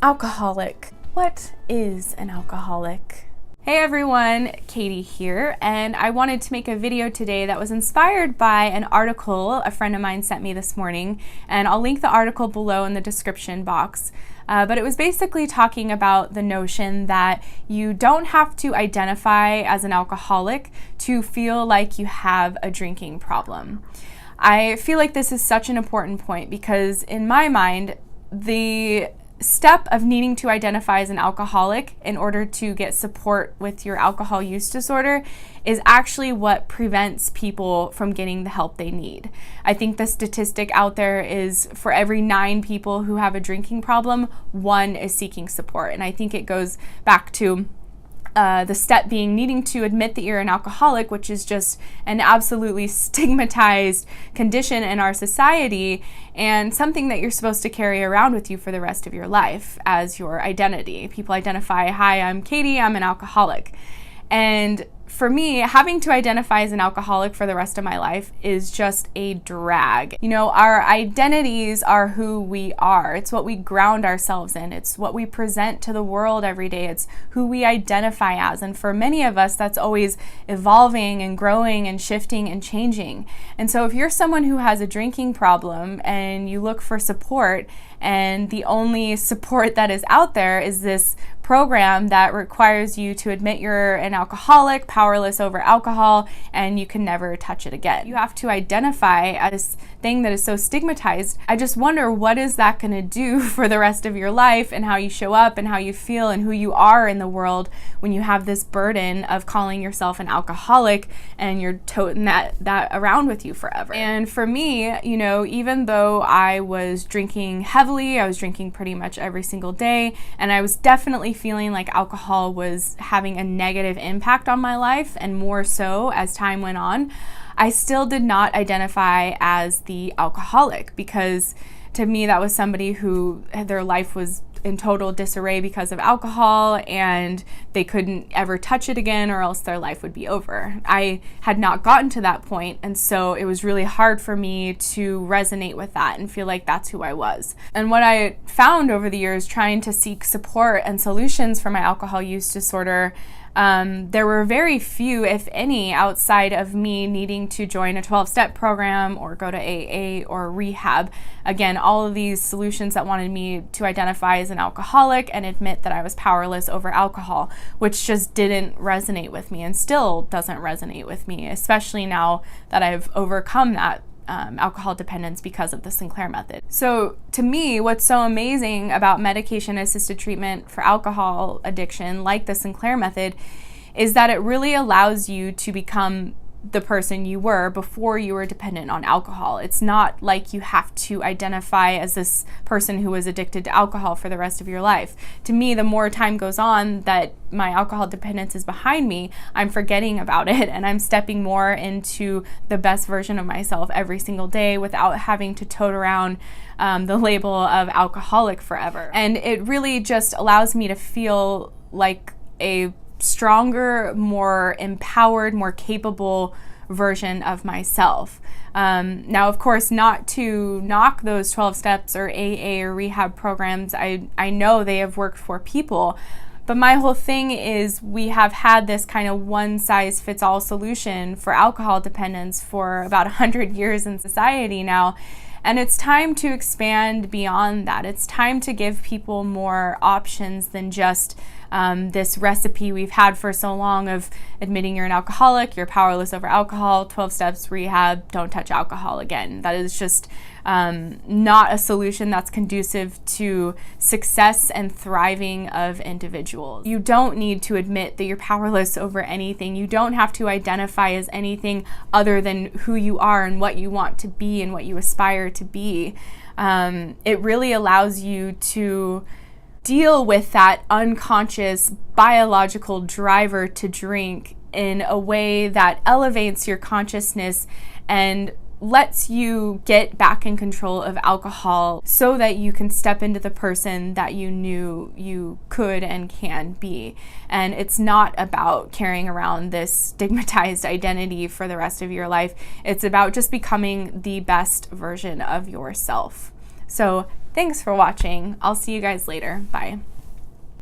Alcoholic. What is an alcoholic? Hey everyone, Katie here, and I wanted to make a video today that was inspired by an article a friend of mine sent me this morning, and I'll link the article below in the description box. But it was basically talking about the notion that you don't have to identify as an alcoholic to feel like you have a drinking problem. I feel like this is such an important point because in my mind, the step of needing to identify as an alcoholic in order to get support with your alcohol use disorder is actually what prevents people from getting the help they need. I think the statistic out there is for every 9 people who have a drinking problem, 1 is seeking support. And I think it goes back to the step being needing to admit that you're an alcoholic, which is just an absolutely stigmatized condition in our society and something that you're supposed to carry around with you for the rest of your life as your identity. People identify, hi, I'm Katie, I'm an alcoholic. And for me, having to identify as an alcoholic for the rest of my life is just a drag. You know, our identities are who we are. It's what we ground ourselves in. It's what we present to the world every day. It's who we identify as. And for many of us, that's always evolving and growing and shifting and changing. And so if you're someone who has a drinking problem and you look for support, and the only support that is out there is this program that requires you to admit you're an alcoholic, powerless over alcohol, and you can never touch it again. You have to identify as this thing that is so stigmatized. I just wonder, what is that going to do for the rest of your life and how you show up and how you feel and who you are in the world when you have this burden of calling yourself an alcoholic and you're toting that around with you forever. And for me, you know, even though I was drinking heavily, I was drinking pretty much every single day, and I was definitely feeling like alcohol was having a negative impact on my life, and more so as time went on, I still did not identify as the alcoholic, because to me that was somebody who their life was in total disarray because of alcohol and they couldn't ever touch it again or else their life would be over. I had not gotten to that point, and so it was really hard for me to resonate with that and feel like that's who I was. And what I found over the years trying to seek support and solutions for my alcohol use disorder, there were very few, if any, outside of me needing to join a 12-step program or go to AA or rehab. Again, all of these solutions that wanted me to identify as an alcoholic and admit that I was powerless over alcohol, which just didn't resonate with me and still doesn't resonate with me, especially now that I've overcome that alcohol dependence because of the Sinclair method. So to me, what's so amazing about medication-assisted treatment for alcohol addiction, like the Sinclair method, is that it really allows you to become the person you were before you were dependent on alcohol. It's not like you have to identify as this person who was addicted to alcohol for the rest of your life. To me, the more time goes on that my alcohol dependence is behind me, I'm forgetting about it and I'm stepping more into the best version of myself every single day without having to tote around the label of alcoholic forever. And it really just allows me to feel like a stronger, more empowered, more capable version of myself. Now, of course, not to knock those 12 steps or AA or rehab programs. I know they have worked for people, but my whole thing is we have had this kind of one-size-fits-all solution for alcohol dependence for about 100 years in society now. And it's time to expand beyond that. It's time to give people more options than just this recipe we've had for so long of admitting you're an alcoholic, you're powerless over alcohol, 12 steps, rehab, don't touch alcohol again. That is just not a solution that's conducive to success and thriving of individuals. You don't need to admit that you're powerless over anything. You don't have to identify as anything other than who you are and what you want to be and what you aspire to be. It really allows you to deal with that unconscious biological driver to drink in a way that elevates your consciousness and lets you get back in control of alcohol so that you can step into the person that you knew you could and can be. And it's not about carrying around this stigmatized identity for the rest of your life. It's about just becoming the best version of yourself. So Thanks for watching. I'll see you guys later. Bye.